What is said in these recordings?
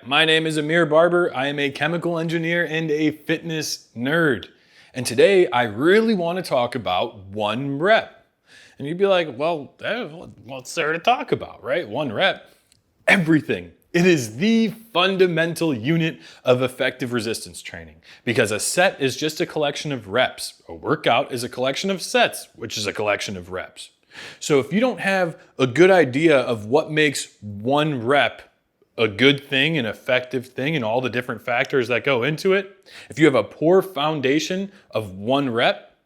my name is Amir Barber. I am a chemical engineer and a fitness nerd. And today I really want to talk about one rep. And you'd be like, well, what's there to talk about, right? One rep, everything. It is the fundamental unit of effective resistance training because a set is just a collection of reps. A workout is a collection of sets, which is a collection of reps. So if you don't have a good idea of what makes one rep a good thing, an effective thing, and all the different factors that go into it, if you have a poor foundation of one rep,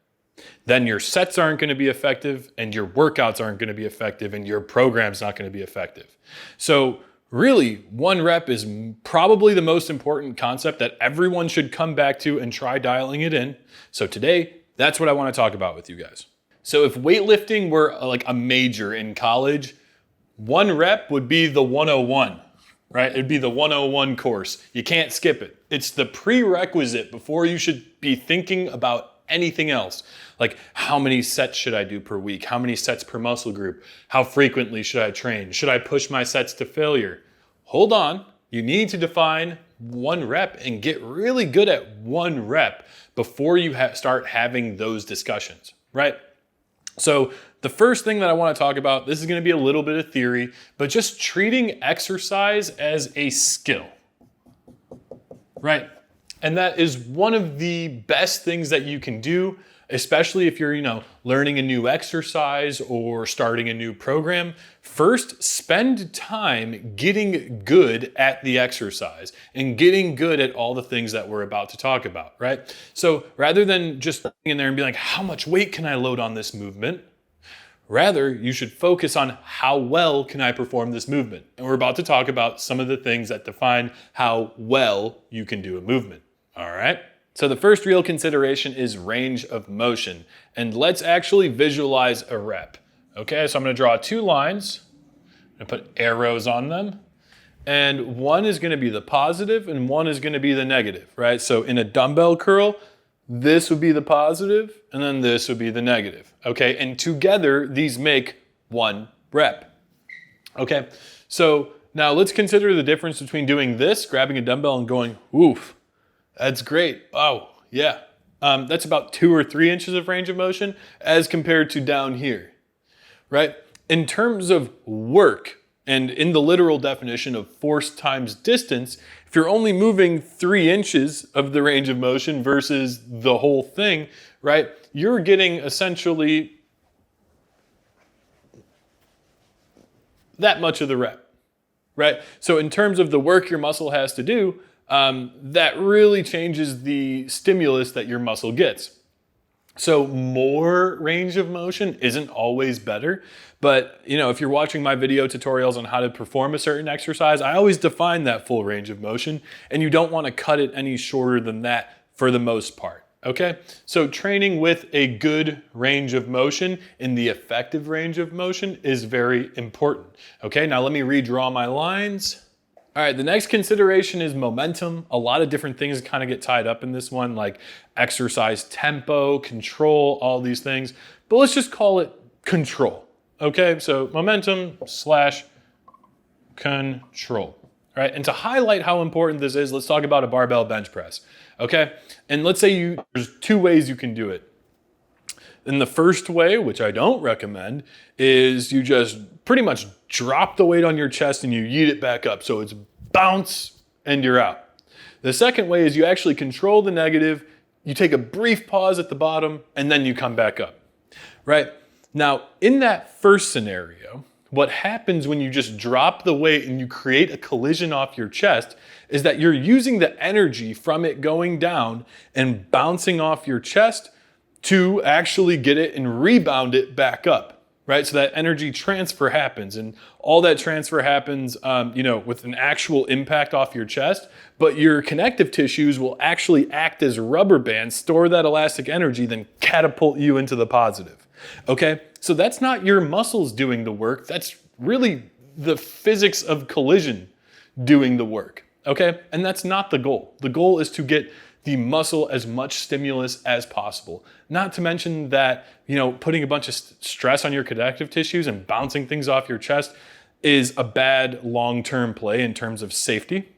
then your sets aren't going to be effective and your workouts aren't going to be effective and your program's not going to be effective. So really, one rep is probably the most important concept that everyone should come back to and try dialing it in. So today, that's what I want to talk about with you guys. So if weightlifting were like a major in college, one rep would be the 101, right? It'd be the 101 course. You can't skip it. It's the prerequisite before you should be thinking about anything else. Like how many sets should I do per week? How many sets per muscle group? How frequently should I train? Should I push my sets to failure? Hold on. You need to define one rep and get really good at one rep before you start having those discussions, right? So the first thing that I want to talk about, this is going to be a little bit of theory, but just treating exercise as a skill, right? And that is one of the best things that you can do, especially if you're, learning a new exercise or starting a new program. First, spend time getting good at the exercise and getting good at all the things that we're about to talk about, right? So rather than just sitting in there and be like, how much weight can I load on this movement? Rather, you should focus on how well can I perform this movement? And we're about to talk about some of the things that define how well you can do a movement, all right? So the first real consideration is range of motion. And let's actually visualize a rep. Okay, so I'm gonna draw two lines. I'm gonna put arrows on them. And one is gonna be the positive and one is gonna be the negative, right? So in a dumbbell curl, this would be the positive and then this would be the negative, okay? And together, these make one rep, okay? So now let's consider the difference between doing this, grabbing a dumbbell and going, oof, that's great. Oh, yeah. That's about 2 or 3 inches of range of motion as compared to down here, right? In terms of work, and in the literal definition of force times distance, if you're only moving 3 inches of the range of motion versus the whole thing, right? You're getting essentially that much of the rep, right? So in terms of the work your muscle has to do, that really changes the stimulus that your muscle gets. So more range of motion isn't always better, but if you're watching my video tutorials on how to perform a certain exercise, I always define that full range of motion, and you don't want to cut it any shorter than that for the most part, okay? So training with a good range of motion in the effective range of motion is very important, okay? Now let me redraw my lines. All right, the next consideration is momentum. A lot of different things kind of get tied up in this one, like exercise tempo, control, all these things. But let's just call it control, okay? So momentum / control, right? And to highlight how important this is, let's talk about a barbell bench press, okay? And let's say there's 2 ways you can do it. And the first way, which I don't recommend, is you just pretty much drop the weight on your chest and you yeet it back up. So it's bounce and you're out. The second way is you actually control the negative, you take a brief pause at the bottom, and then you come back up, right? Now, in that first scenario, what happens when you just drop the weight and you create a collision off your chest is that you're using the energy from it going down and bouncing off your chest to actually get it and rebound it back up, right? So that energy transfer happens, and all that transfer happens, with an actual impact off your chest, but your connective tissues will actually act as rubber bands, store that elastic energy, then catapult you into the positive, okay? So that's not your muscles doing the work, that's really the physics of collision doing the work, okay? And that's not the goal. The goal is to get the muscle as much stimulus as possible. Not to mention that, putting a bunch of stress on your connective tissues and bouncing things off your chest is a bad long-term play in terms of safety.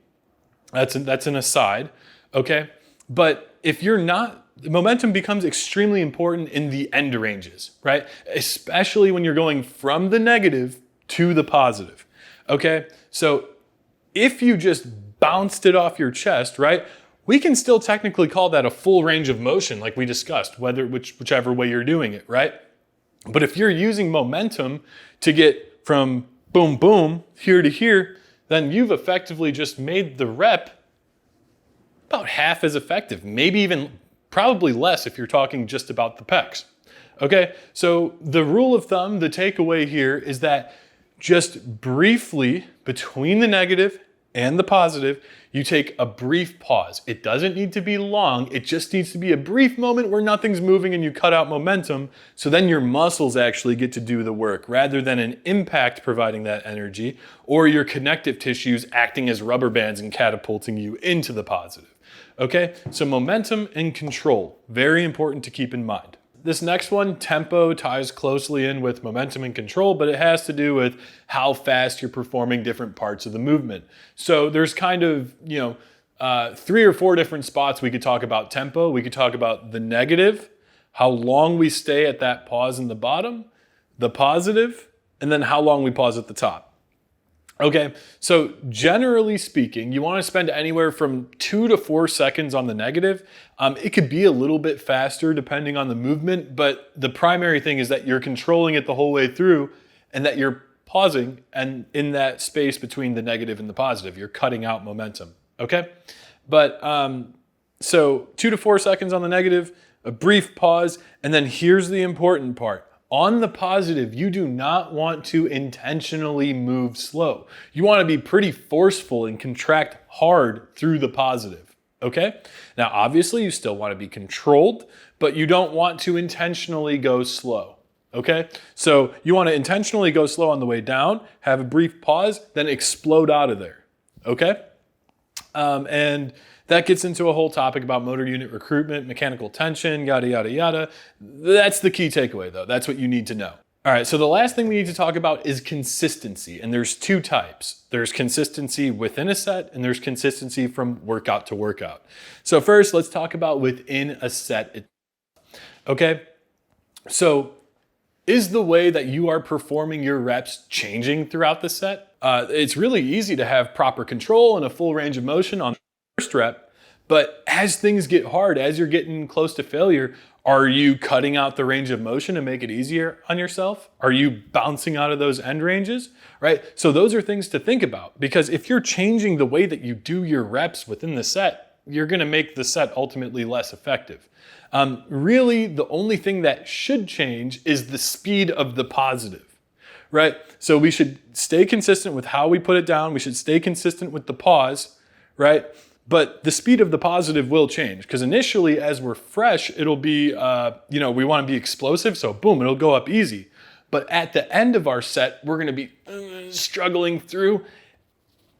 That's an aside, okay? But if you're not, momentum becomes extremely important in the end ranges, right? Especially when you're going from the negative to the positive, okay? So if you just bounced it off your chest, right? We can still technically call that a full range of motion, like we discussed, whichever way you're doing it, right? But if you're using momentum to get from boom, boom, here to here, then you've effectively just made the rep about half as effective, maybe even probably less if you're talking just about the pecs. Okay, so the rule of thumb, the takeaway here is that just briefly between the negative and the positive, you take a brief pause. It doesn't need to be long. It just needs to be a brief moment where nothing's moving and you cut out momentum. So then your muscles actually get to do the work rather than an impact providing that energy or your connective tissues acting as rubber bands and catapulting you into the positive. Okay, so momentum and control, very important to keep in mind. This next one, tempo, ties closely in with momentum and control, but it has to do with how fast you're performing different parts of the movement. So there's kind of, 3 or 4 different spots we could talk about tempo. We could talk about the negative, how long we stay at that pause in the bottom, the positive, and then how long we pause at the top. Okay, so generally speaking, you want to spend anywhere from 2 to 4 seconds on the negative. It could be a little bit faster depending on the movement, but the primary thing is that you're controlling it the whole way through and that you're pausing and in that space between the negative and the positive, you're cutting out momentum, okay? But so 2 to 4 seconds on the negative, a brief pause, and then here's the important part. On the positive, you do not want to intentionally move slow. You want to be pretty forceful and contract hard through the positive, okay? Now, obviously, you still want to be controlled, but you don't want to intentionally go slow, okay? So you want to intentionally go slow on the way down, have a brief pause, then explode out of there, okay? And that gets into a whole topic about motor unit recruitment, mechanical tension, yada, yada, yada. That's the key takeaway, though. That's what you need to know. All right, so the last thing we need to talk about is consistency, and there's 2 types. There's consistency within a set, and there's consistency from workout to workout. So first, let's talk about within a set. Okay, so is the way that you are performing your reps changing throughout the set? It's really easy to have proper control and a full range of motion on first rep, but as things get hard, as you're getting close to failure, are you cutting out the range of motion to make it easier on yourself? Are you bouncing out of those end ranges, right? So those are things to think about, because if you're changing the way that you do your reps within the set, you're gonna make the set ultimately less effective. Really, the only thing that should change is the speed of the positive, right? So we should stay consistent with how we put it down. We should stay consistent with the pause, right? But the speed of the positive will change, because initially, as we're fresh, it'll be, we want to be explosive, so boom, it'll go up easy. But at the end of our set, we're going to be struggling through,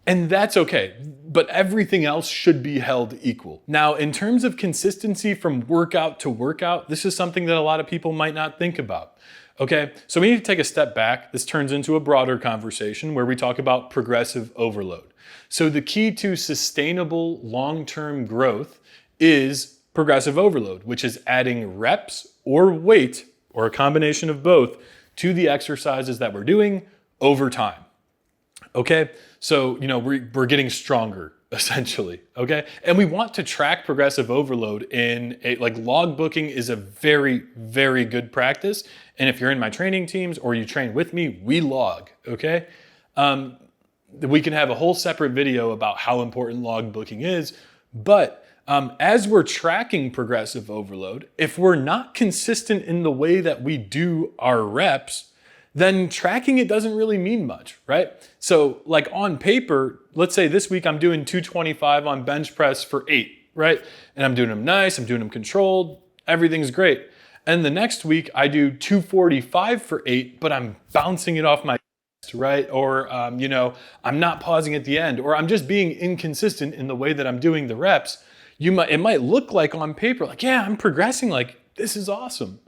and that's okay. But everything else should be held equal. Now, in terms of consistency from workout to workout, this is something that a lot of people might not think about. Okay, so we need to take a step back. This turns into a broader conversation where we talk about progressive overload. So the key to sustainable long-term growth is progressive overload, which is adding reps or weight, or a combination of both, to the exercises that we're doing over time. Okay, so we're getting stronger, essentially, okay? And we want to track progressive overload log booking is a very, very good practice. And if you're in my training teams or you train with me, we log, okay? We can have a whole separate video about how important log booking is. But as we're tracking progressive overload, if we're not consistent in the way that we do our reps, then tracking it doesn't really mean much, right? So like on paper, let's say this week I'm doing 225 on bench press for 8, right? And I'm doing them nice, I'm doing them controlled, everything's great. And the next week I do 245 for 8, but I'm bouncing it off my chest, right? Or, I'm not pausing at the end, or I'm just being inconsistent in the way that I'm doing the reps. It might look like on paper, like, yeah, I'm progressing, like this is awesome.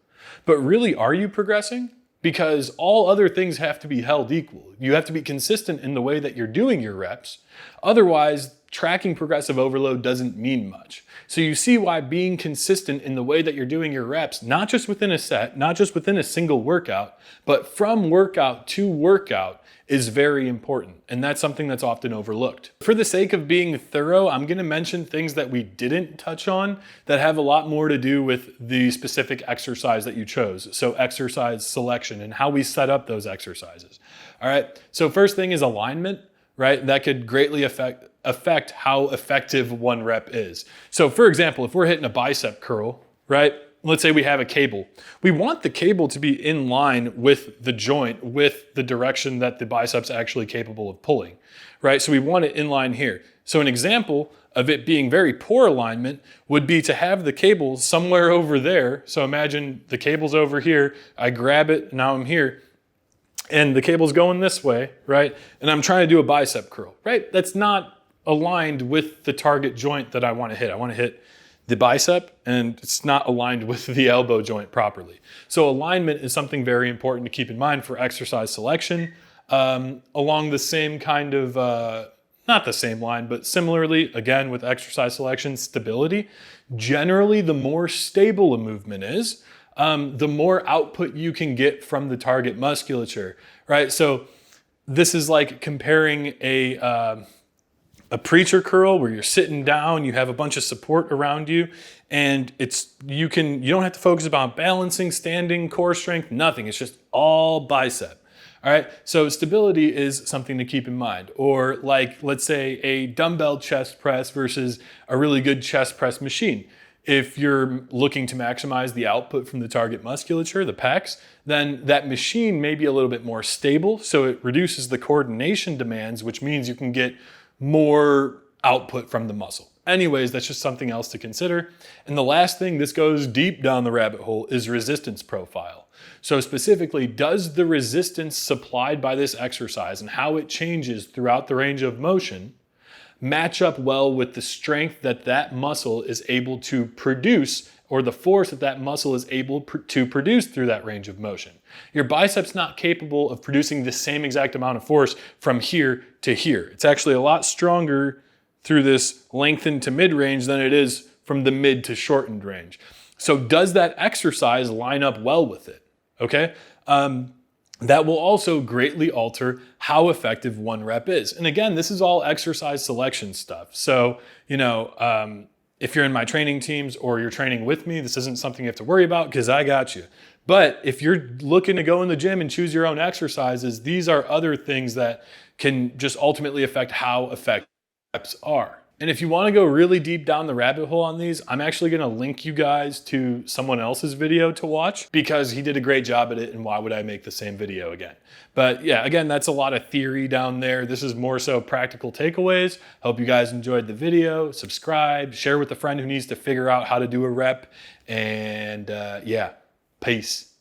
But really, are you progressing? Because all other things have to be held equal. You have to be consistent in the way that you're doing your reps. Otherwise, tracking progressive overload doesn't mean much. So you see why being consistent in the way that you're doing your reps, not just within a set, not just within a single workout, but from workout to workout, is very important. And that's something that's often overlooked. For the sake of being thorough, I'm gonna mention things that we didn't touch on that have a lot more to do with the specific exercise that you chose. So exercise selection and how we set up those exercises. All right, so first thing is alignment, right? That could greatly affect how effective one rep is. So for example, if we're hitting a bicep curl, right? Let's say we have a cable. We want the cable to be in line with the joint, with the direction that the bicep's actually capable of pulling, right? So we want it in line here. So an example of it being very poor alignment would be to have the cable somewhere over there. So imagine the cable's over here, I grab it, now I'm here, and the cable's going this way, right? And I'm trying to do a bicep curl, right? That's not aligned with the target joint that I want to hit. I want to hit the bicep, and it's not aligned with the elbow joint properly. So alignment is something very important to keep in mind for exercise selection. Along the same kind of, not the same line, but similarly, again, with exercise selection, stability. Generally, the more stable a movement is, the more output you can get from the target musculature, right? So this is like comparing a preacher curl where you're sitting down, you have a bunch of support around you, and you don't have to focus about balancing, standing, core strength, nothing. It's just all bicep. All right, so stability is something to keep in mind. Or like, let's say a dumbbell chest press versus a really good chest press machine. If you're looking to maximize the output from the target musculature, the pecs, then that machine may be a little bit more stable, so it reduces the coordination demands, which means you can get more output from the muscle. Anyways, that's just something else to consider. And the last thing, this goes deep down the rabbit hole, is resistance profile. So specifically, does the resistance supplied by this exercise and how it changes throughout the range of motion match up well with the strength that that muscle is able to produce, or the force that that muscle is able to produce through that range of motion? Your bicep's not capable of producing the same exact amount of force from here to here. It's actually a lot stronger through this lengthened to mid-range than it is from the mid to shortened range. So does that exercise line up well with it? Okay? That will also greatly alter how effective one rep is. And again, this is all exercise selection stuff. So, if you're in my training teams or you're training with me, this isn't something you have to worry about because I got you. But if you're looking to go in the gym and choose your own exercises, these are other things that can just ultimately affect how effective reps are. And if you want to go really deep down the rabbit hole on these, I'm actually going to link you guys to someone else's video to watch because he did a great job at it, and why would I make the same video again? But yeah, again, that's a lot of theory down there. This is more so practical takeaways. Hope you guys enjoyed the video. Subscribe, share with a friend who needs to figure out how to do a rep, and yeah, peace.